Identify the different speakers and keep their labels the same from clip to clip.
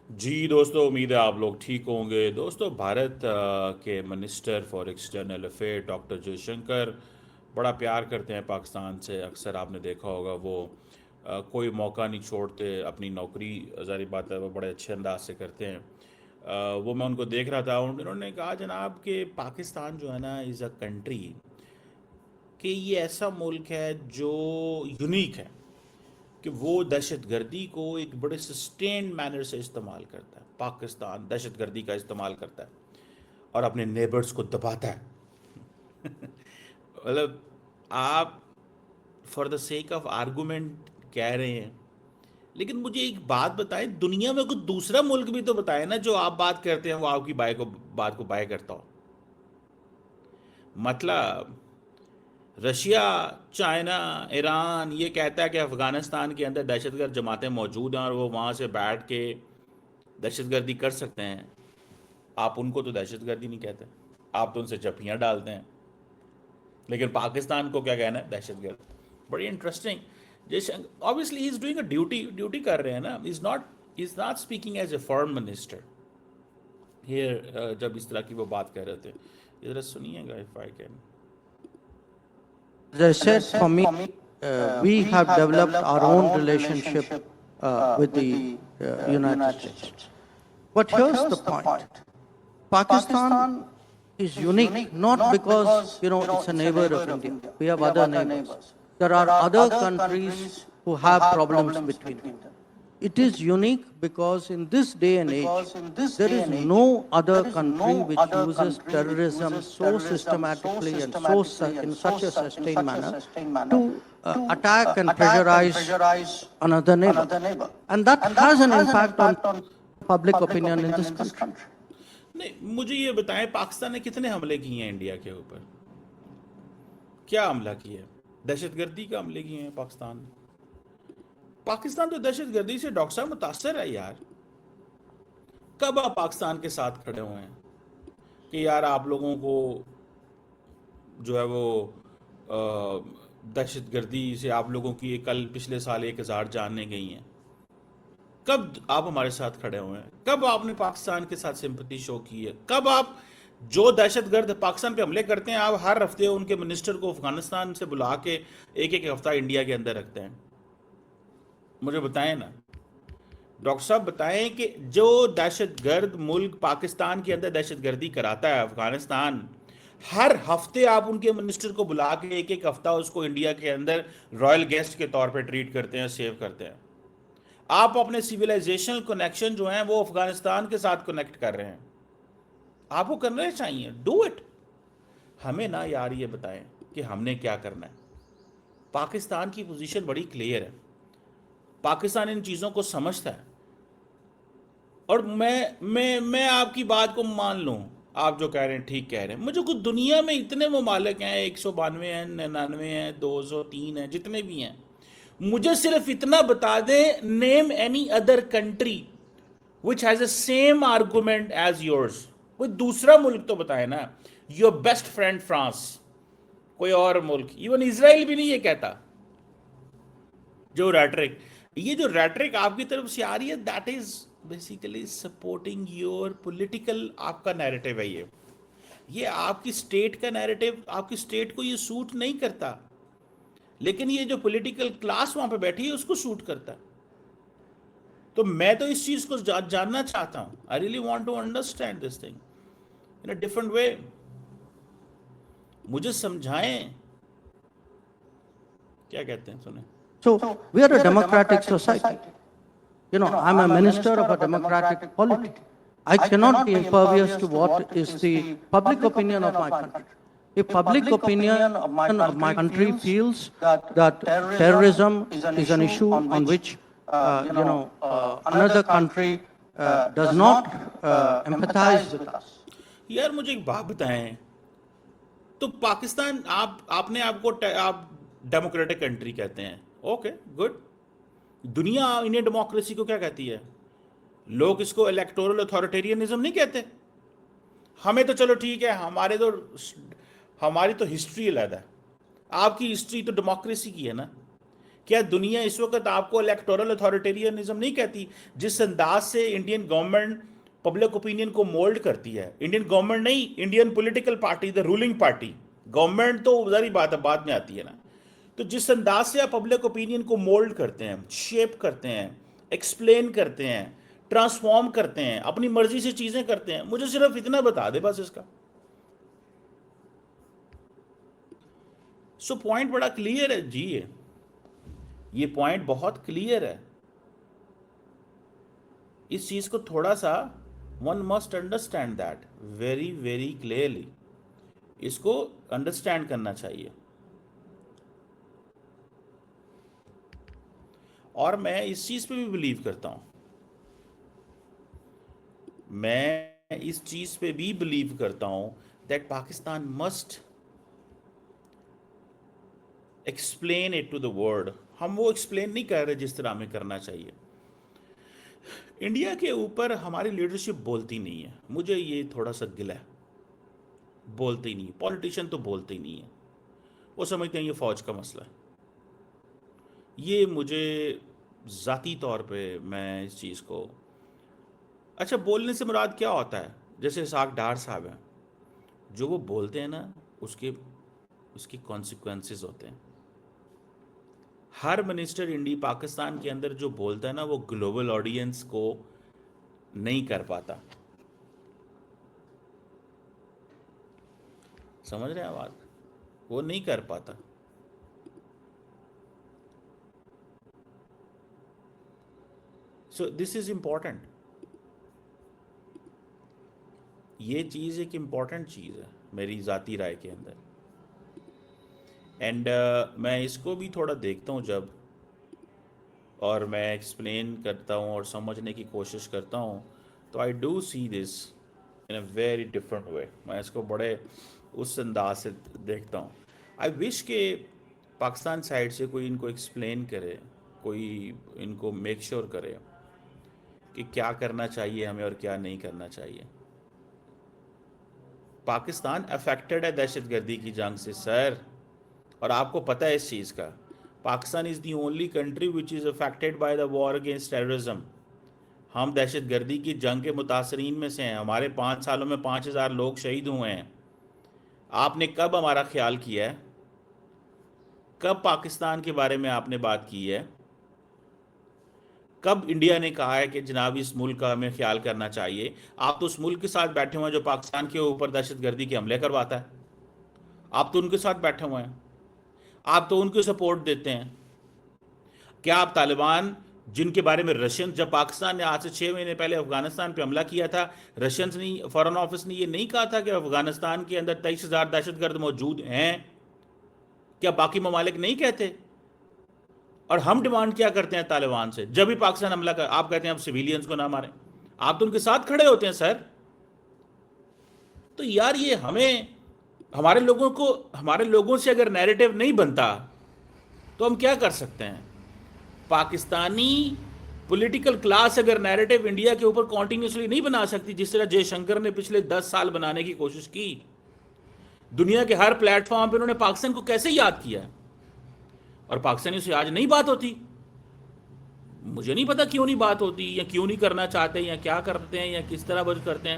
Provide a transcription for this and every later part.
Speaker 1: جی دوستو، امید ہے آپ لوگ ٹھیک ہوں گے۔ دوستو، بھارت کے minister for external affair doctor Jaishankar بڑا پیار کرتے ہیں پاکستان سے۔ اکثر آپ نے دیکھا ہوگا وہ کوئی موقع نہیں چھوڑتے، اپنی نوکری ظاہری بات ہے وہ بڑے اچھے انداز سے کرتے ہیں۔ وہ میں ان کو دیکھ رہا تھا، انہوں نے کہا جناب کہ پاکستان جو ہے نا از اے کنٹری، کہ یہ ایسا ملک ہے جو یونیک ہے، کہ وہ دہشت گردی کو ایک بڑے سسٹینڈ مینر سے استعمال کرتا ہے۔ پاکستان دہشت گردی کا استعمال کرتا ہے اور اپنے نیبرز کو دباتا ہے۔ مطلب آپ for the sake of argument کہہ رہے ہیں، لیکن مجھے ایک بات بتائیں، دنیا میں کوئی دوسرا ملک بھی تو بتائے نا جو آپ بات کرتے ہیں وہ آپ کی بات کو بائے کرتا ہو۔ مطلب رشیا، چائنا، ایران یہ کہتا ہے کہ افغانستان کے اندر دہشت گرد جماعتیں موجود ہیں اور وہ وہاں سے بیٹھ کے دہشت گردی کر سکتے ہیں۔ آپ ان کو تو دہشت گردی نہیں کہتے، آپ تو ان سے چپیاں ڈالتے ہیں، لیکن پاکستان کو کیا کہنا ہے؟ دہشت گرد۔ بڑی انٹرسٹنگ۔ جیسے obviously he is doing a duty کر رہے ہیں نا، is not speaking as a foreign minister here. جب اس طرح کی وہ بات کہہ رہے تھے، ذرا سنیے گا if I can۔
Speaker 2: As I said, for me, we have developed our own relationship with the United States. But here's the point. Pakistan is unique not because, it's a neighbor of India. We have other neighbors. There are other countries who have problems between them. It is unique because in this day and age, there is no other country which uses terrorism so systematically and in such a sustained manner to attack and pressurize another neighbor. And that has an impact on public opinion in this country.
Speaker 1: نہیں، مجھے یہ بتائیں پاکستان نے کتنے حملے کیے ہیں India کے اوپر؟ کیا حملہ کیا ہے؟ دہشت گردی کا حملے کیے ہیں پاکستان نے۔ پاکستان تو دہشت گردی سے ڈاکٹر صاحب متاثر ہے یار۔ کب آپ پاکستان کے ساتھ کھڑے ہوئے ہیں کہ یار آپ لوگوں کو جو ہے وہ دہشت گردی سے آپ لوگوں کی کل پچھلے سال 1000 جانیں گئی ہیں؟ کب آپ ہمارے ساتھ کھڑے ہوئے ہیں؟ کب آپ نے پاکستان کے ساتھ سمپتی شو کی ہے؟ کب آپ جو دہشت گرد پاکستان پہ حملے کرتے ہیں آپ ہر ہفتے ان کے منسٹر کو افغانستان سے بلا کے ایک ایک ہفتہ انڈیا کے اندر رکھتے ہیں؟ مجھے بتائیں نا ڈاکٹر صاحب، بتائیں کہ جو دہشت گرد ملک پاکستان کے اندر دہشت گردی کراتا ہے افغانستان، ہر ہفتے آپ ان کے منسٹر کو بلا کے ایک ایک ہفتہ اس کو انڈیا کے اندر رائل گیسٹ کے طور پہ ٹریٹ کرتے ہیں، سیو کرتے ہیں۔ آپ اپنے سیویلائزیشنل کنیکشن جو ہیں وہ افغانستان کے ساتھ کنیکٹ کر رہے ہیں، آپ کو کرنا چاہیے، ڈو اٹ۔ ہمیں نا یار یہ بتائیں کہ ہم نے کیا کرنا ہے۔ پاکستان کی پوزیشن بڑی کلیئر ہے، پاکستان ان چیزوں کو سمجھتا ہے، اور میں آپ کی بات کو مان لوں، آپ جو کہہ رہے ہیں ٹھیک کہہ رہے ہیں۔ مجھے کچھ دنیا میں اتنے ممالک ہیں، 192 ہیں، 99 ہیں، 203 ہیں، جتنے بھی ہیں، مجھے صرف اتنا بتا دیں، name any other country which has the same argument as yours۔ کوئی دوسرا ملک تو بتائے نا۔ یور بیسٹ فرینڈ فرانس، کوئی اور ملک، ایون اسرائیل بھی نہیں یہ کہتا۔ جو ریٹرک، یہ جو ریٹرک آپ کی طرف سے آ رہی ہے، that is basically supporting your political, آپ کا نیریٹو ہے یہ آپ کی اسٹیٹ کا نیریٹو، آپ کی اسٹیٹ کو یہ سوٹ نہیں کرتا، لیکن یہ جو پولیٹیکل کلاس وہاں پہ بیٹھی ہے اس کو سوٹ کرتا ہے۔ تو میں تو اس چیز کو جاننا چاہتا ہوں۔ I really want to understand this thing in a different way۔ مجھے سمجھائیں کیا کہتے ہیں، سنیں۔
Speaker 2: So we are a democratic society. I'm a minister of a democratic polity. I cannot be impervious to what is the public opinion of my country. If public opinion of my country feels that terrorism is an issue on which, another country does not empathize with us.
Speaker 1: یار مجھے ایک بات بتائیں، تو پاکستان آپ نے آپ کو آپ ڈیموکریٹک کنٹری کہتے ہیں، اوکے گڈ۔ دنیا انڈین ڈیموکریسی کو کیا کہتی ہے؟ لوگ اس کو الیکٹورل اتھارٹیرینزم نہیں کہتے۔ ہمیں تو چلو ٹھیک ہے، ہماری تو ہسٹری علیحدہ ہے، آپ کی ہسٹری تو ڈیموکریسی کی ہے نا، کیا دنیا اس وقت آپ کو الیکٹورل اتھارٹیرینزم نہیں کہتی؟ جس انداز سے انڈین گورنمنٹ پبلک اوپینین کو مولڈ کرتی ہے، انڈین گورنمنٹ نہیں، Indian political party, the ruling party, government تو ظاہری بات ہے بعد میں آتی ہے نا، تو جس انداز سے آپ پبلک اوپینین کو مولڈ کرتے ہیں، شیپ کرتے ہیں، ایکسپلین کرتے ہیں، ٹرانسفارم کرتے ہیں، اپنی مرضی سے چیزیں کرتے ہیں، مجھے صرف اتنا بتا دے بس اس کا. سو پوائنٹ بڑا کلیئر ہے جی، یہ پوائنٹ بہت کلیئر ہے. اس چیز کو تھوڑا سا one must understand that very very clearly, اس کو انڈرسٹینڈ کرنا چاہیے. اور میں اس چیز پہ بھی بلیو کرتا ہوں، میں اس چیز پہ بھی بلیو کرتا ہوں that Pakistan must explain it to the world. ہم وہ ایکسپلین نہیں کر رہے جس طرح ہمیں کرنا چاہیے. انڈیا کے اوپر ہماری لیڈرشپ بولتی نہیں ہے، مجھے یہ تھوڑا سا گلہ ہے، بولتے ہی نہیں. پولیٹیشین تو بولتے ہی نہیں ہے، وہ سمجھتے ہیں یہ فوج کا مسئلہ ہے. یہ مجھے ذاتی طور پہ میں اس چیز کو، اچھا بولنے سے مراد کیا ہوتا ہے؟ جیسے اسحاق ڈار صاحب ہیں، جو وہ بولتے ہیں نا اس کی کانسیکوینسز ہوتے ہیں. ہر منسٹر پاکستان کے اندر جو بولتا ہے نا وہ گلوبل آڈینس کو نہیں کر پاتا. سمجھ رہے ہیں بات؟ وہ نہیں کر پاتا. سو دس از امپورٹنٹ. یہ چیز ایک امپورٹنٹ چیز ہے میری ذاتی رائے کے اندر. اینڈ میں اس کو بھی تھوڑا دیکھتا ہوں جب، اور میں ایکسپلین کرتا ہوں اور سمجھنے کی کوشش کرتا ہوں، تو I do see this in a very different way. میں اس کو بڑے اس انداز سے دیکھتا ہوں. آئی وش کہ پاکستان سائڈ سے کوئی ان کو ایکسپلین کرے، کوئی ان کو میک شور کرے کہ کیا کرنا چاہیے ہمیں اور کیا نہیں کرنا چاہیے. پاکستان افیکٹڈ ہے دہشت گردی کی جنگ سے سر، اور آپ کو پتہ ہے اس چیز کا. Pakistan is the only country which is affected by the war against terrorism. ہم دہشت گردی کی جنگ کے متاثرین میں سے ہیں. ہمارے 5 سالوں میں 5000 لوگ شہید ہوئے ہیں. آپ نے کب ہمارا خیال کیا ہے؟ کب پاکستان کے بارے میں آپ نے بات کی ہے؟ کب انڈیا نے کہا ہے کہ جناب اس ملک کا ہمیں خیال کرنا چاہیے؟ آپ تو اس ملک کے ساتھ بیٹھے ہوئے ہیں جو پاکستان کے اوپر دہشت گردی کے حملے کرواتا ہے. آپ تو ان کے ساتھ بیٹھے ہوئے ہیں، آپ تو ان کو سپورٹ دیتے ہیں. کیا آپ طالبان جن کے بارے میں رشین، جب پاکستان نے آج سے 6 مہینے پہلے افغانستان پہ حملہ کیا تھا، رشینز نے، فارن آفس نے یہ نہیں کہا تھا کہ افغانستان کے اندر 23,000 دہشت گرد موجود ہیں؟ کیا باقی ممالک نہیں کہتے؟ اور ہم ڈیمانڈ کیا کرتے ہیں طالبان سے؟ جب بھی پاکستان حملہ کر، آپ کہتے ہیں اب سویلینز کو نہ ماریں. آپ تو ان کے ساتھ کھڑے ہوتے ہیں سر. تو یار یہ ہمیں، ہمارے لوگوں سے اگر نیریٹو نہیں بنتا تو ہم کیا کر سکتے ہیں؟ پاکستانی پولیٹیکل کلاس اگر نیریٹو انڈیا کے اوپر کنٹینیوسلی نہیں بنا سکتی جس طرح جے شنکر نے پچھلے 10 سال بنانے کی کوشش کی، دنیا کے ہر پلیٹ فارم پہ انہوں نے پاکستان کو کیسے یاد کیا ہے، اور پاکستانیوں سے آج نہیں بات ہوتی. مجھے نہیں پتا کیوں نہیں بات ہوتی، یا کیوں نہیں کرنا چاہتے، یا کیا کرتے ہیں، یا کس طرح بات کرتے ہیں،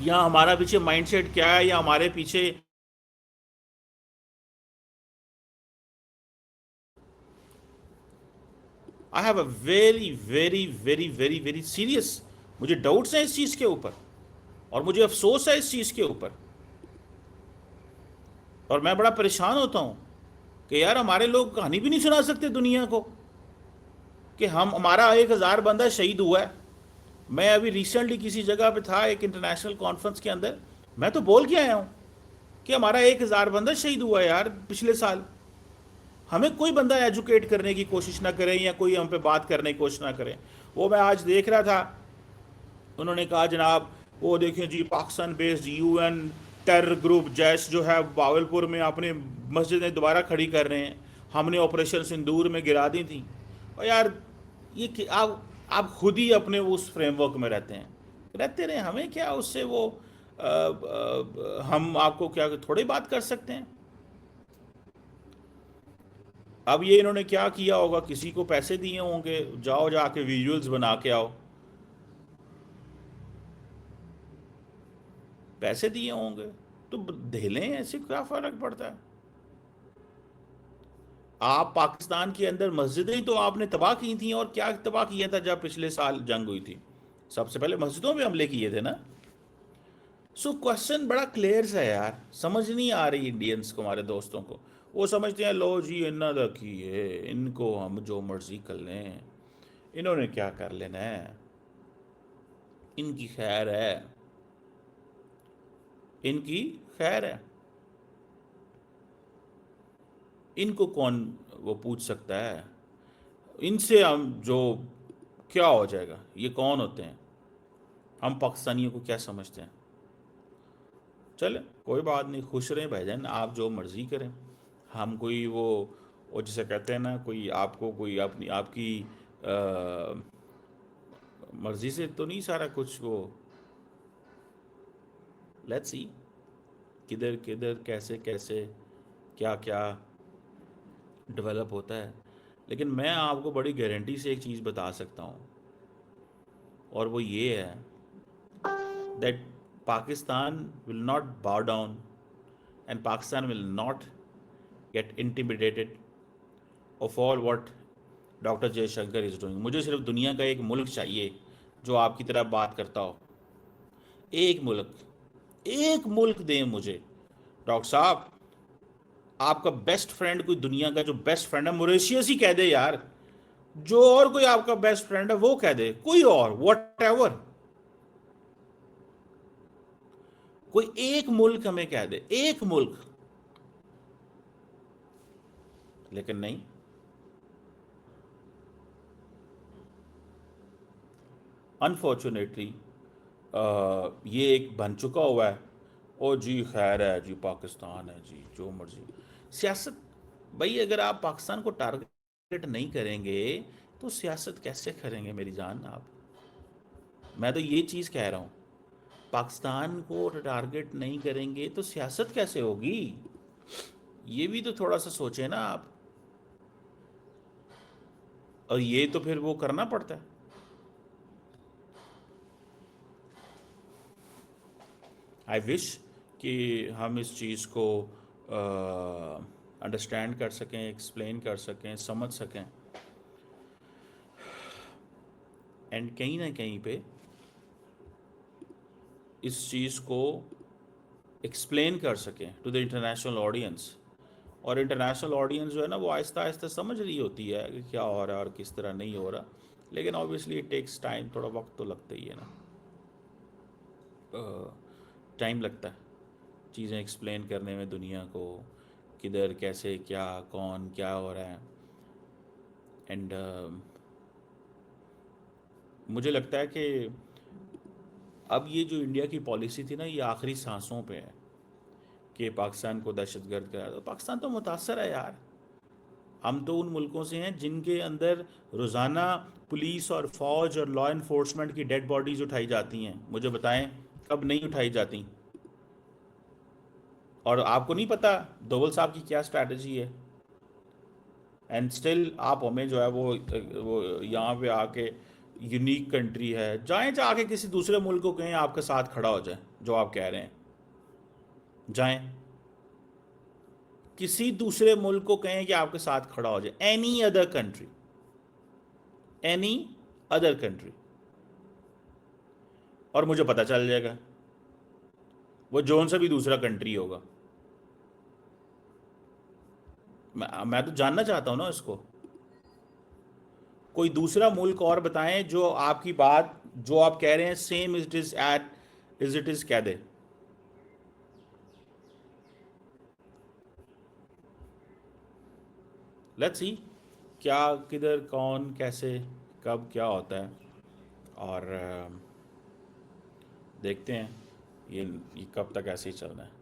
Speaker 1: یا ہمارا پیچھے مائنڈ سیٹ کیا ہے، یا ہمارے پیچھے I have a very very very very very serious، مجھے ڈاؤٹس ہیں اس چیز کے اوپر، اور مجھے افسوس ہے اس چیز کے اوپر، اور میں بڑا پریشان ہوتا ہوں کہ یار ہمارے لوگ کہانی بھی نہیں سنا سکتے دنیا کو کہ ہمارا 1000 بندہ شہید ہوا ہے. میں ابھی ریسنٹلی کسی جگہ پہ تھا ایک انٹرنیشنل کانفرنس کے اندر، میں تو بول کے آیا ہوں کہ ہمارا 1000 بندہ شہید ہوا ہے یار پچھلے سال. ہمیں کوئی بندہ ایجوکیٹ کرنے کی کوشش نہ کرے، یا کوئی ہم پہ بات کرنے کی کوشش نہ کرے. وہ میں آج دیکھ رہا تھا، انہوں نے کہا جناب وہ دیکھیں جی Pakistan based UN terror group Jaish جو ہے باولپور میں اپنے مسجدیں دوبارہ کھڑی کر رہے ہیں، ہم نے آپریشن سندور میں گرا دی تھیں. اور یار یہ آپ خود ہی اپنے اس فریم ورک میں رہتے رہے، ہمیں کیا اس سے وہ ہم آپ کو کیا تھوڑی بات کر سکتے ہیں؟ اب یہ انہوں نے کیا کیا ہوگا، کسی کو پیسے دیے ہوں گے، جاؤ جا کے ویژولز بنا کے آؤ، پیسے دیے ہوں گے تو دھیلیں، ایسے کیا فرق پڑتا ہے؟ آپ پاکستان کے اندر مسجدیں تو آپ نے تباہ کی تھیں، اور کیا تباہ کیا تھا جب پچھلے سال جنگ ہوئی تھی؟ سب سے پہلے مسجدوں پہ حملے کیے تھے نا. سو کوشچن بڑا کلیئر سا ہے یار، سمجھ نہیں آ رہی انڈینس کو، ہمارے دوستوں کو. وہ سمجھتے ہیں لو جی انہوں نے کی ہے، ان کو ہم جو مرضی کر لیں، انہوں نے کیا کر لینا ہے، ان کی خیر ہے، ان کی خیر ہے، ان کو کون وہ پوچھ سکتا ہے، ان سے ہم جو کیا ہو جائے گا، یہ کون ہوتے ہیں، ہم پاکستانیوں کو کیا سمجھتے ہیں. چلیں کوئی بات نہیں، خوش رہیں بھائی جان، آپ جو مرضی کریں. ہم کوئی وہ جسے کہتے ہیں نا، کوئی آپ کو کوئی اپنی آپ کی مرضی سے تو نہیں سارا کچھ. وہ لیٹس سی کدھر کدھر کیسے کیسے کیا کیا ڈیولپ ہوتا ہے. لیکن میں آپ کو بڑی گارنٹی سے ایک چیز بتا سکتا ہوں، اور وہ یہ ہے that Pakistan will not bow down and Pakistan will not get intimidated of all what doctor J Shankar is doing. مجھے صرف دنیا کا ایک ملک چاہیے جو آپ کی طرح بات کرتا ہو. ایک ملک دیں مجھے. ڈاکٹر صاحب آپ کا بیسٹ فرینڈ، کوئی دنیا کا جو بیسٹ فرینڈ ہے، موریشیس ہی کہہ دے یار. جو اور کوئی آپ کا بیسٹ فرینڈ ہے وہ کہہ دے، کوئی اور واٹ ایور، کوئی ایک ملک ہمیں کہہ دے، ایک ملک. لیکن نہیں، انفارچونیٹلی یہ ایک بن چکا ہوا ہے. او جی خیر ہے جی، پاکستان ہے جی، جو مرضی. سیاست بھائی، اگر آپ پاکستان کو ٹارگٹ نہیں کریں گے تو سیاست کیسے کریں گے میری جان آپ؟ میں تو یہ چیز کہہ رہا ہوں، پاکستان کو ٹارگٹ نہیں کریں گے تو سیاست کیسے ہوگی؟ یہ بھی تو تھوڑا سا سوچیں نا آپ. اور یہ تو پھر وہ کرنا پڑتا ہے. آئی وش کہ ہم اس چیز کو انڈرسٹینڈ کر سکیں، ایکسپلین کر سکیں، سمجھ سکیں، اینڈ کہیں نہ کہیں پہ اس چیز کو ایکسپلین کر سکیں ٹو دا انٹرنیشنل آڈینس. اور انٹرنیشنل آڈینس جو ہے نا، وہ آہستہ آہستہ سمجھ رہی ہوتی ہے کہ کیا ہو رہا ہے اور کس طرح نہیں ہو رہا. لیکن آبویسلی اٹ ٹیکس ٹائم، تھوڑا وقت تو لگتا ہی ہے نا. ٹائم لگتا ہے چیزیں ایکسپلین کرنے میں دنیا کو، کدھر کیسے کیا کون کیا ہو رہا ہے. اینڈ مجھے لگتا ہے کہ اب یہ جو انڈیا کی پالیسی تھی نا، یہ آخری سانسوں پہ ہے کہ پاکستان کو دہشت گرد قرار دو. پاکستان تو متاثر ہے یار. ہم تو ان ملکوں سے ہیں جن کے اندر روزانہ پولیس اور فوج اور لا انفورسمنٹ کی ڈیڈ باڈیز اٹھائی جاتی ہیں. مجھے بتائیں کب نہیں اٹھائی جاتی؟ اور آپ کو نہیں پتا دوول صاحب کی کیا اسٹریٹجی ہے. اینڈ اسٹل آپ ہمیں جو ہے وہ یہاں پہ آ کے یونیک کنٹری ہے، جائیں جا کے کسی دوسرے ملک کو کہیں آپ کے ساتھ کھڑا ہو جائے جو آپ کہہ رہے ہیں. جائیں کسی دوسرے ملک کو کہیں کہ آپ کے ساتھ کھڑا ہو جائے، any other country, any other country, اور مجھے پتہ چل جائے گا وہ جون سے بھی دوسرا کنٹری ہوگا. میں تو جاننا چاہتا ہوں نا اس کو. کوئی دوسرا ملک اور بتائیں جو آپ کی بات جو آپ کہہ رہے ہیں سیم از اٹ از کہہ دے. لیٹس سی کیا کدھر کون کیسے کب کیا ہوتا ہے، اور دیکھتے ہیں یہ کب تک ایسے ہی چلنا ہے.